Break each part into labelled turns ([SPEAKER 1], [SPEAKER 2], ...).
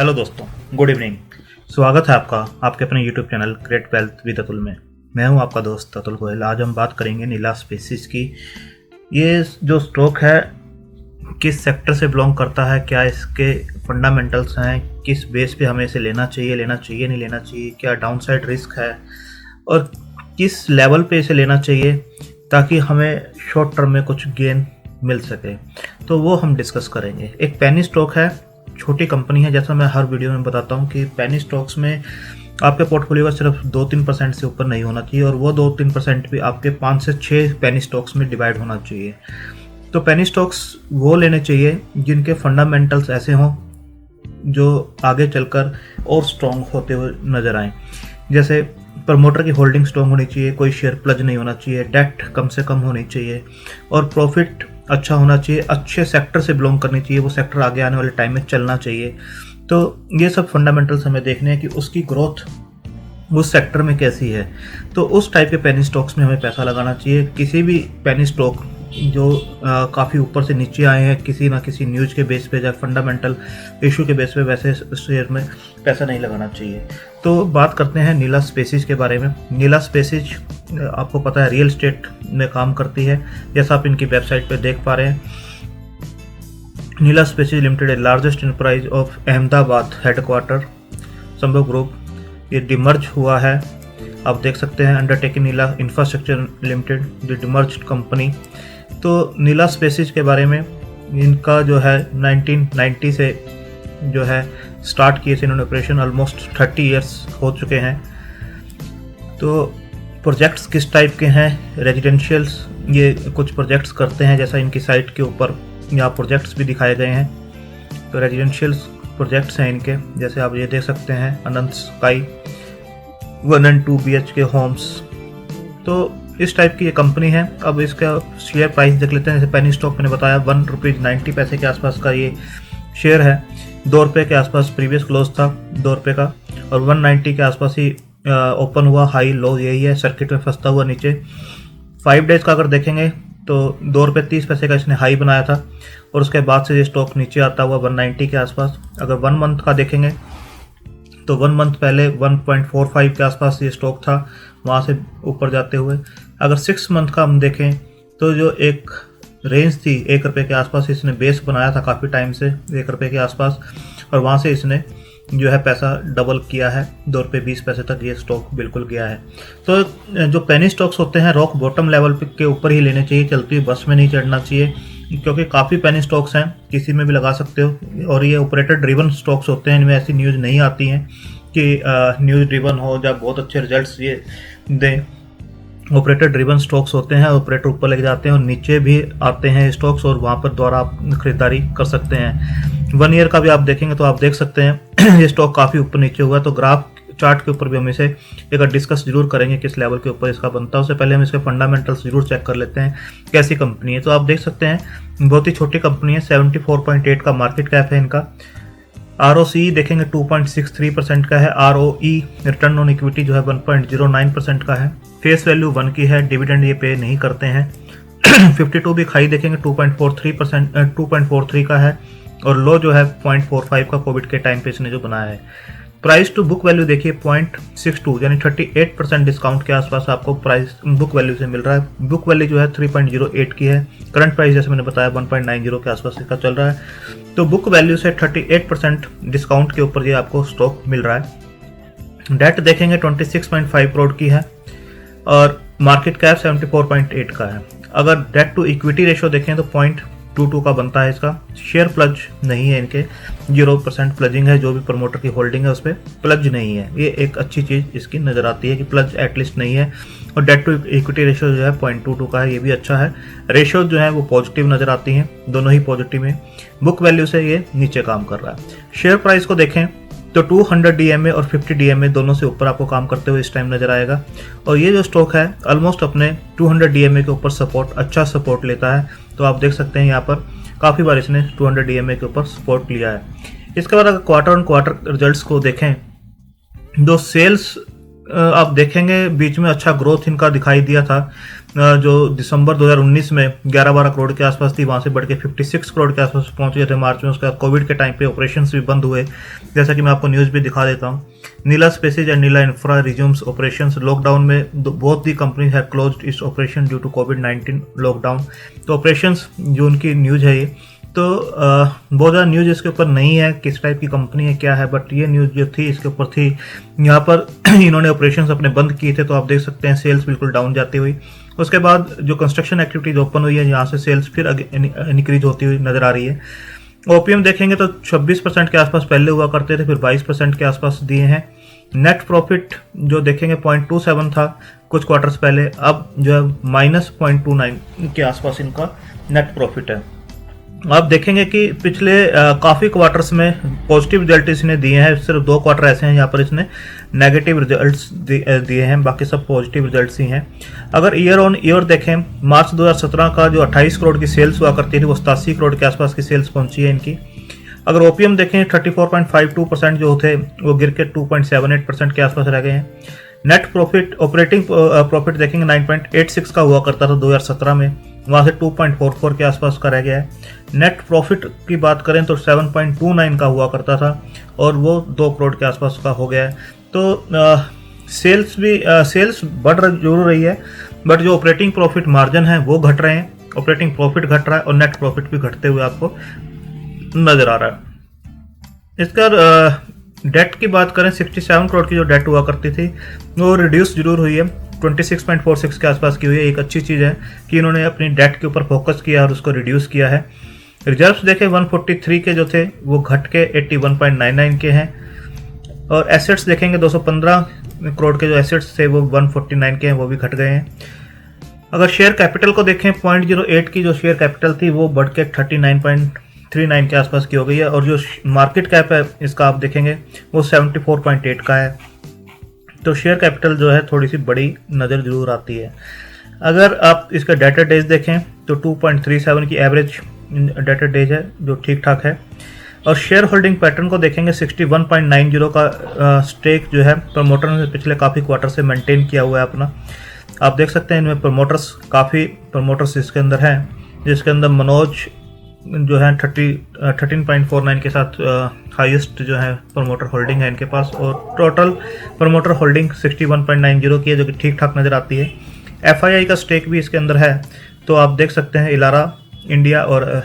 [SPEAKER 1] Hello दोस्तों, good evening. स्वागत है आपका आपके अपने YouTube channel great wealth with Atul में। मैं हूं आपका दोस्त अतुल गोयल। आज हम बात करेंगे नीला स्पेसिस की। ये जो स्टॉक है किस सेक्टर से बिलोंग करता है, क्या इसके फंडामेंटल्स हैं, किस बेस पे हमें इसे लेना चाहिए नहीं लेना चाहिए, क्या डाउनसाइड रिस्क है और किस लेवल पे इसे लेना चाहिए ताकि हमें शॉर्ट टर्म में कुछ गेन मिल सके, तो वो हम डिस्कस करेंगे। एक पेनी स्टॉक है, छोटी कंपनी है। जैसा मैं हर वीडियो में बताता हूँ कि पेनी स्टॉक्स में आपके पोर्टफोलियो का सिर्फ 2-3% से ऊपर नहीं होना चाहिए और वो 2-3% भी आपके 5 से 6 पेनी स्टॉक्स में डिवाइड होना चाहिए। तो पेनी स्टॉक्स वो लेने चाहिए जिनके फंडामेंटल्स ऐसे हों जो आगे चलकर और स्ट्रॉन्ग होते हुए नजर आए। जैसे प्रमोटर की होल्डिंग स्ट्रॉन्ग होनी चाहिए, कोई शेयर प्लज नहीं होना चाहिए, डेट कम से कम होनी चाहिए और प्रॉफिट अच्छा होना चाहिए, अच्छे सेक्टर से बिलोंग करनी चाहिए, वो सेक्टर आगे आने वाले टाइम में चलना चाहिए। तो ये सब फंडामेंटल्स हमें देखने हैं कि उसकी ग्रोथ उस सेक्टर में कैसी है। तो उस टाइप के पेनी स्टॉक्स में हमें पैसा लगाना चाहिए। किसी भी पेनी स्टॉक जो काफ़ी ऊपर से नीचे आए हैं किसी ना किसी न्यूज़ के बेस पे या फंडामेंटल इशू के बेस पे, वैसे शेयर में पैसा नहीं लगाना चाहिए। तो बात करते हैं नीला स्पेसिस के बारे में। नीला स्पेसिस आपको पता है रियल एस्टेट में काम करती है, जैसा आप इनकी वेबसाइट पे देख पा रहे हैं। नीला स्पेसिस लिमिटेड है largest enterprise of Ahmedabad headquarter संभव ग्रुप। ये डिमर्ज हुआ है, आप देख सकते हैं, undertaking Neela infrastructure limited, the demerged company. तो नीला स्पेसिस के बारे में इनका जो है 1990 से जो है स्टार्ट किए थे इन्होंने ऑपरेशन, ऑलमोस्ट 30 इयर्स हो चुके हैं। तो प्रोजेक्ट्स किस टाइप के हैं? रेजिडेंशियल्स ये कुछ प्रोजेक्ट्स करते हैं, जैसा इनकी साइट के ऊपर यहाँ प्रोजेक्ट्स भी दिखाए गए हैं। तो रेजिडेंशियल्स प्रोजेक्ट्स हैं इनके, जैसे आप ये देख सकते हैं अनंत स्काई 1 और 2 BHK होम्स। तो इस टाइप की ये कंपनी है। अब इसका शेयर प्राइस देख लेते हैं। जैसे पेनी स्टॉक मैंने बताया ₹1.90 के आसपास का ये शेयर है। ₹2 के आसपास प्रीवियस क्लोज था, ₹2 का, और 190 के आसपास ही ओपन हुआ। हाई लो यही है, सर्किट में फंसता हुआ नीचे। 5 डेज का अगर देखेंगे तो ₹2.30 का इसने हाई बनाया था और उसके बाद से ये स्टॉक नीचे आता हुआ 190 के आसपास। अगर 1 मंथ का देखेंगे तो 1 मंथ पहले 1.45 के आसपास ये स्टॉक था, वहाँ से ऊपर जाते हुए। अगर 6 मंथ का हम देखें तो जो एक रेंज थी ₹1 के आसपास, इसने बेस बनाया था काफ़ी टाइम से ₹1 के आसपास, और वहाँ से इसने जो है पैसा डबल किया है, ₹2.20 तक ये स्टॉक बिल्कुल गया है। तो जो पेनी स्टॉक्स होते हैं रॉक बॉटम लेवल के ऊपर ही लेने चाहिए, चलती हुई बस में नहीं चढ़ना चाहिए, क्योंकि काफ़ी पेनी स्टॉक्स हैं, किसी में भी लगा सकते हो। और ये ऑपरेटर ड्रिवन स्टॉक्स होते हैं, इनमें ऐसी न्यूज़ नहीं आती हैं कि न्यूज़ ड्रिवन हो जब बहुत अच्छे रिजल्ट्स ये दें। ऑपरेटर ड्रिवन स्टॉक्स होते हैं, ऑपरेटर ऊपर लेके जाते हैं और नीचे भी आते हैं स्टॉक्स, और वहाँ पर द्वारा आप खरीदारी कर सकते हैं। 1 ईयर का भी आप देखेंगे तो आप देख सकते हैं ये स्टॉक काफ़ी ऊपर नीचे हुआ है। तो ग्राफ चार्ट के ऊपर भी हम इसे एक डिस्कस जरूर करेंगे किस लेवल के ऊपर इसका बनता है। उससे पहले हम इसके फंडामेंटल्स जरूर चेक कर लेते हैं कैसी कंपनी है। तो आप देख सकते हैं बहुत ही छोटी कंपनी है, 74.8 का मार्केट कैप है इनका। ROCE देखेंगे 2.63% का है। ROE रिटर्न ऑन इक्विटी जो है 1.09% का है। फेस वैल्यू 1 की है, डिविडेंड ये पे नहीं करते हैं। 52 वीक हाई देखेंगे 2.43 का है, और लो जो है 0.45 का कोविड के टाइम पे इसने जो बनाया है। प्राइस टू बुक वैल्यू देखिए 0.62, यानी 38% डिस्काउंट के आसपास आपको प्राइस बुक वैल्यू से मिल रहा है। बुक वैल्यू जो है 3.08 की है। करंट प्राइस जैसे मैंने बताया 1.90 के आसपास इसका चल रहा है। तो बुक वैल्यू से 38% डिस्काउंट के ऊपर ये आपको स्टॉक मिल रहा है। डेट देखेंगे 26.5 करोड़ की है और मार्केट कैप 74.8 का है। अगर डेट टू इक्विटी रेशियो देखें तो 0.22 का बनता है इसका। शेयर प्लज नहीं है इनके, 0% प्लजिंग है, जो भी प्रमोटर की होल्डिंग है उस पर प्लज नहीं है। ये एक अच्छी चीज़ इसकी नज़र आती है कि प्लज एटलीस्ट नहीं है। और डेट टू इक्विटी रेशियो जो है 0.22 का है, ये भी अच्छा है। रेशियो जो है वो पॉजिटिव नज़र आती हैं, दोनों ही पॉजिटिव हैं। बुक वैल्यू से ये नीचे काम कर रहा है। शेयर प्राइस को देखें तो 200 DMA और 50 DMA दोनों से ऊपर आपको काम करते हुए इस टाइम नजर आएगा। और ये जो स्टॉक है ऑलमोस्ट अपने 200 DMA के ऊपर अच्छा सपोर्ट लेता है। तो आप देख सकते हैं यहाँ पर काफ़ी बार इसने 200 DMA के ऊपर सपोर्ट लिया है। इसके बाद अगर क्वार्टर ऑन क्वार्टर रिजल्ट्स को देखें, जो सेल्स आप देखेंगे बीच में अच्छा ग्रोथ इनका दिखाई दिया था। जो दिसंबर 2019 में 11-12 करोड़ के आसपास थी, वहाँ से बढ़ के 56 करोड़ के आसपास पहुंच गए थे मार्च में। उसके बाद कोविड के टाइम पे ऑपरेशंस भी बंद हुए, जैसा कि मैं आपको न्यूज़ भी दिखा देता हूँ। Nila spaces and Nila infra resumes operations. Lockdown में both the company have closed its operation due to कोविड-19 लॉकडाउन। तो ऑपरेशंस जो उनकी न्यूज़ है ये, तो बहुत ज़्यादा न्यूज़ इसके ऊपर नहीं है किस टाइप की कंपनी है क्या है, बट ये न्यूज़ जो थी इसके ऊपर थी। यहाँ पर इन्होंने ऑपरेशंस अपने बंद किए थे, तो आप देख सकते हैं सेल्स बिल्कुल डाउन जाती हुई। उसके बाद जो कंस्ट्रक्शन एक्टिविटीज ओपन हुई है, यहाँ से सेल्स फिर इंक्रीज होती हुई नजर आ रही है। ओपीएम देखेंगे तो 26% के आसपास पहले हुआ करते थे, फिर 22% के आसपास दिए हैं। नेट प्रॉफिट जो देखेंगे 0.27 था कुछ क्वार्टर्स पहले, अब जो है -0.29 के आसपास इनका नेट प्रॉफिट है। आप देखेंगे कि पिछले काफ़ी क्वार्टर्स में पॉजिटिव रिजल्ट इसने दिए हैं, सिर्फ 2 क्वार्टर ऐसे हैं यहाँ पर इसने नेगेटिव रिजल्ट्स दिए हैं, बाकी सब पॉजिटिव रिजल्ट्स ही हैं। अगर ईयर ऑन ईयर देखें, मार्च 2017 का जो 28 करोड़ की सेल्स हुआ करती थी, वो 87 करोड़ के आसपास की सेल्स पहुंची है इनकी। अगर ओपीएम देखें 34.52% जो थे वो गिर के 2.78% के आसपास रह गए हैं। नेट प्रॉफिट ऑपरेटिंग प्रॉफिट देखेंगे 9.86 का हुआ करता था 2017 में, वहाँ से 2.44 के आसपास का रह गया है। नेट प्रॉफिट की बात करें तो 7.29 का हुआ करता था और वो 2 करोड़ के आसपास का हो गया है। तो सेल्स बढ़ जरूर रही है, बट जो ऑपरेटिंग प्रॉफिट मार्जिन है वो घट रहे हैं। ऑपरेटिंग प्रॉफिट घट रहा है और नेट प्रॉफिट भी घटते हुए आपको नजर आ रहा है। इसका डेट की बात करें, 67 करोड़ की जो डेट हुआ करती थी वो रिड्यूस जरूर हुई है, 26.46 के आसपास की हुई है। एक अच्छी चीज़ है कि इन्होंने अपनी डेट के ऊपर फोकस किया और उसको रिड्यूस किया है। रिजर्व्स देखें 143 के जो थे वो घट के 81.99 के हैं, और एसेट्स देखेंगे 215 करोड़ के जो एसेट्स थे वो 149 के हैं, वो भी घट गए हैं। अगर शेयर कैपिटल को देखें, 0.08 की जो शेयर कैपिटल थी वो बढ़ के 39.39 के आसपास की हो गई है, और जो मार्केट कैप है इसका आप देखेंगे वो 74.8 का है। तो शेयर कैपिटल जो है थोड़ी सी बड़ी नज़र जरूर आती है। अगर आप इसका डेटा डेज देखें तो 2.37 की एवरेज डेटा डेज है, जो ठीक ठाक है। और शेयर होल्डिंग पैटर्न को देखेंगे 61.90 का स्टेक जो है प्रमोटर ने पिछले काफ़ी क्वार्टर से मेंटेन किया हुआ है अपना। आप देख सकते हैं इनमें काफ़ी प्रमोटर्स इसके अंदर हैं, जिसके अंदर मनोज जो है 13.49 के साथ हाईएस्ट जो है प्रमोटर होल्डिंग है इनके पास, और टोटल प्रमोटर होल्डिंग 61.90 की है, जो कि ठीक ठाक नज़र आती है। एफआईआई का स्टेक भी इसके अंदर है, तो आप देख सकते हैं इलारा इंडिया और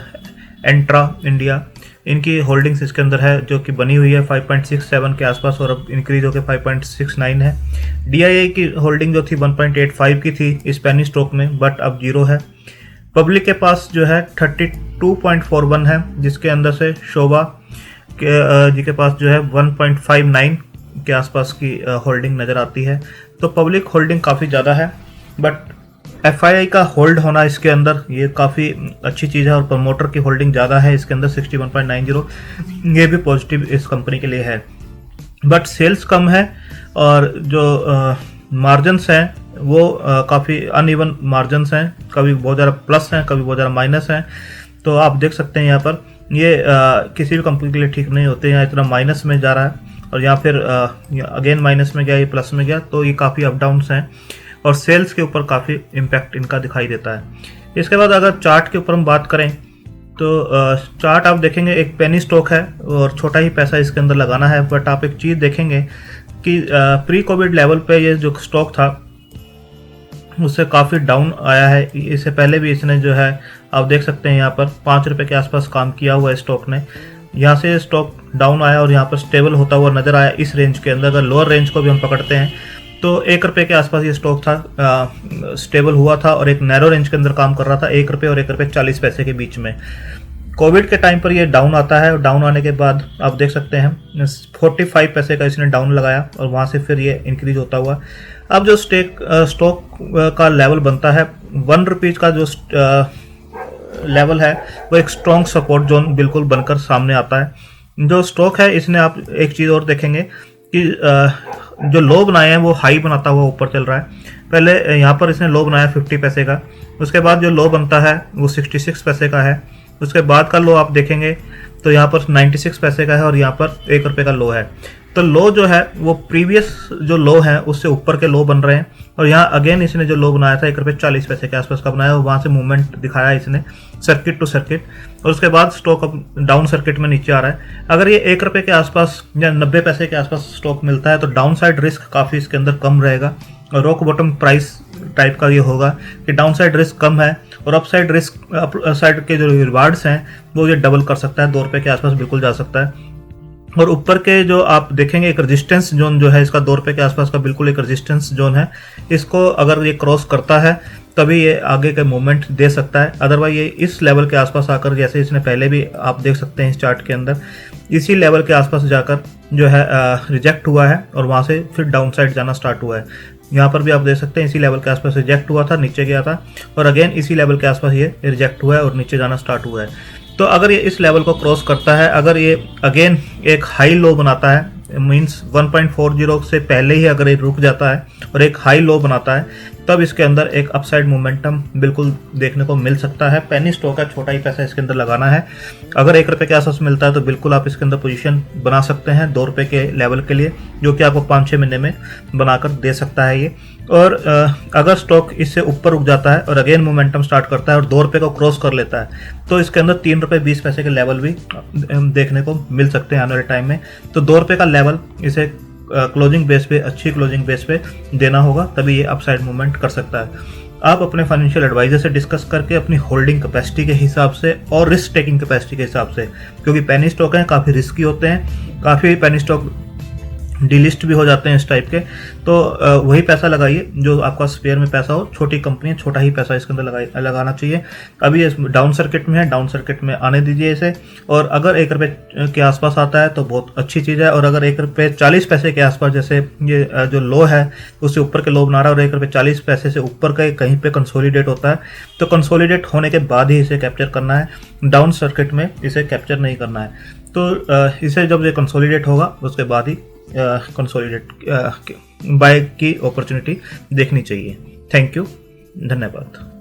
[SPEAKER 1] एंट्रा इंडिया, इनकी होल्डिंग्स इसके अंदर है जो कि बनी हुई है 5.67 के आसपास, और अब इंक्रीज होकर 5.69 है। डीआईआई की होल्डिंग जो थी 1.85 की थी इस पेनी स्टॉक में, बट अब 0 है। पब्लिक के पास जो है 32.41 है, जिसके अंदर से शोभा जी के पास जो है 1.59 के आसपास की होल्डिंग नज़र आती है। तो पब्लिक होल्डिंग काफ़ी ज़्यादा है, बट एफआईआई का होल्ड होना इसके अंदर ये काफ़ी अच्छी चीज़ है, और प्रमोटर की होल्डिंग ज़्यादा है इसके अंदर 61.90, ये भी पॉजिटिव इस कंपनी के लिए है। बट सेल्स कम है, और जो मार्जिन्स हैं वो काफ़ी अनइवन मार्जिन्स हैं, कभी बहुत ज़्यादा प्लस हैं, कभी बहुत ज़्यादा माइनस हैं। तो आप देख सकते हैं यहाँ पर ये किसी भी कंपनी के लिए ठीक नहीं होते। यहाँ इतना माइनस में जा रहा है और यहाँ फिर अगेन माइनस में गया, ये प्लस में गया, तो ये काफ़ी अप डाउन्स हैं, और सेल्स के ऊपर काफ़ी इम्पैक्ट इनका दिखाई देता है। इसके बाद अगर चार्ट के ऊपर हम बात करें तो चार्ट आप देखेंगे एक पेनी स्टॉक है और छोटा ही पैसा इसके अंदर लगाना है, बट आप एक चीज़ देखेंगे कि प्री कोविड लेवल पे ये जो स्टॉक था उससे काफ़ी डाउन आया है। इससे पहले भी इसने जो है आप देख सकते हैं यहाँ पर 5 रुपये के आसपास काम किया हुआ है स्टॉक ने। यहाँ से स्टॉक डाउन आया और यहाँ पर स्टेबल होता हुआ नज़र आया इस रेंज के अंदर। अगर लोअर रेंज को भी हम पकड़ते हैं तो 1 रुपये के आसपास ये स्टॉक था, स्टेबल हुआ था और एक नैरो रेंज के अंदर काम कर रहा था, 1 रुपये और 1 रुपये 40 पैसे के बीच में। कोविड के टाइम पर ये डाउन आता है और डाउन आने के बाद आप देख सकते हैं 45 पैसे का इसने डाउन लगाया और वहाँ से फिर ये इंक्रीज होता हुआ। अब जो स्टॉक का लेवल बनता है 1 रुपीज़ का जो लेवल है वो एक स्ट्रॉन्ग सपोर्ट जोन बिल्कुल बनकर सामने आता है। जो स्टॉक है इसने आप एक चीज़ और देखेंगे कि जो लो बनाए हैं वो हाई बनाता हुआ ऊपर चल रहा है। पहले यहाँ पर इसने लो बनाया 50 पैसे का, उसके बाद जो लो बनता है वो 66 पैसे का है, उसके बाद का लो आप देखेंगे तो यहाँ पर 96 पैसे का है और यहाँ पर 1 रुपये का लो है। तो लो जो है वो प्रीवियस जो लो है उससे ऊपर के लो बन रहे हैं, और यहाँ अगेन इसने जो लो बनाया था 1 रुपये 40 पैसे के आसपास का बनाया, वहाँ से मूवमेंट दिखाया इसने सर्किट टू सर्किट, और उसके बाद स्टॉक अब डाउन सर्किट में नीचे आ रहा है। अगर ये 1 रुपये के आसपास या 90 पैसे के आसपास स्टॉक मिलता है तो डाउन साइड रिस्क काफ़ी इसके अंदर कम रहेगा, और रॉक बॉटम प्राइस टाइप का ये होगा कि डाउन साइड रिस्क कम है और up side risk, up side के जो रिवार्ड्स हैं वो ये डबल कर सकता है, 2 रुपये के आसपास बिल्कुल जा सकता है। और ऊपर के जो आप देखेंगे एक रेजिस्टेंस जोन जो है इसका 2 रुपये के आसपास का बिल्कुल एक रेजिस्टेंस जोन है, इसको अगर ये क्रॉस करता है तभी ये आगे का मूवमेंट दे सकता है, अदरवाइज ये इस लेवल के आसपास आकर, जैसे इसने पहले भी आप देख सकते हैं इस चार्ट के अंदर, इसी लेवल के आसपास जाकर जो है रिजेक्ट हुआ है और वहाँ से फिर डाउन साइड जाना स्टार्ट हुआ है। यहाँ पर भी आप देख सकते हैं इसी लेवल के आसपास रिजेक्ट हुआ था, नीचे गया था, और अगेन इसी लेवल के आसपास ये रिजेक्ट हुआ है और नीचे जाना स्टार्ट हुआ है। तो अगर ये इस लेवल को क्रॉस करता है, अगर ये अगेन एक हाई लो बनाता है, मींस 1.40 से पहले ही अगर ये रुक जाता है और एक हाई लो बनाता है, तब इसके अंदर एक अपसाइड मोमेंटम बिल्कुल देखने को मिल सकता है। पेनी स्टॉक है, छोटा ही पैसा इसके अंदर लगाना है। अगर 1 रुपये के आसपास मिलता है तो बिल्कुल आप इसके अंदर पोजीशन बना सकते हैं 2 रुपये के लेवल के लिए, जो कि आपको 5-6 महीने में बनाकर दे सकता है ये। और अगर स्टॉक इससे ऊपर उठ जाता है और अगेन मोमेंटम स्टार्ट करता है और 2 रुपये को क्रॉस कर लेता है, तो इसके अंदर 3 रुपये 20 पैसे के लेवल भी देखने को मिल सकते हैं आने वाले टाइम में। तो 2 रुपये का लेवल इसे क्लोजिंग बेस पे, अच्छी क्लोजिंग बेस पे देना होगा, तभी ये अपसाइड मूवमेंट कर सकता है। आप अपने फाइनेंशियल एडवाइजर से डिस्कस करके अपनी होल्डिंग कैपेसिटी के हिसाब से और रिस्क टेकिंग कैपेसिटी के हिसाब से, क्योंकि पेनी स्टॉक हैं काफ़ी रिस्की होते हैं, काफ़ी पेनी स्टॉक डीलिस्ट भी हो जाते हैं इस टाइप के, तो वही पैसा लगाइए जो आपका स्पेयर में पैसा हो। छोटी कंपनी है, छोटा ही पैसा इसके अंदर लगाना चाहिए। अभी ये डाउन सर्किट में है, डाउन सर्किट में आने दीजिए इसे, और अगर 1 रुपये के आसपास आता है तो बहुत अच्छी चीज़ है, और अगर 1 रुपये 40 पैसे के आसपास, जैसे ये जो लो है उससे ऊपर के लो बना रहा है और 1 रुपये 40 पैसे से ऊपर का कहीं पर कंसोलिडेट होता है, तो कंसोलिडेट होने के बाद ही इसे कैप्चर करना है, डाउन सर्किट में इसे कैप्चर नहीं करना है। तो इसे जब ये कंसोलिडेट होगा उसके बाद ही कंसोलिडेट बाय की अपॉर्चुनिटी देखनी चाहिए। थैंक यू, धन्यवाद।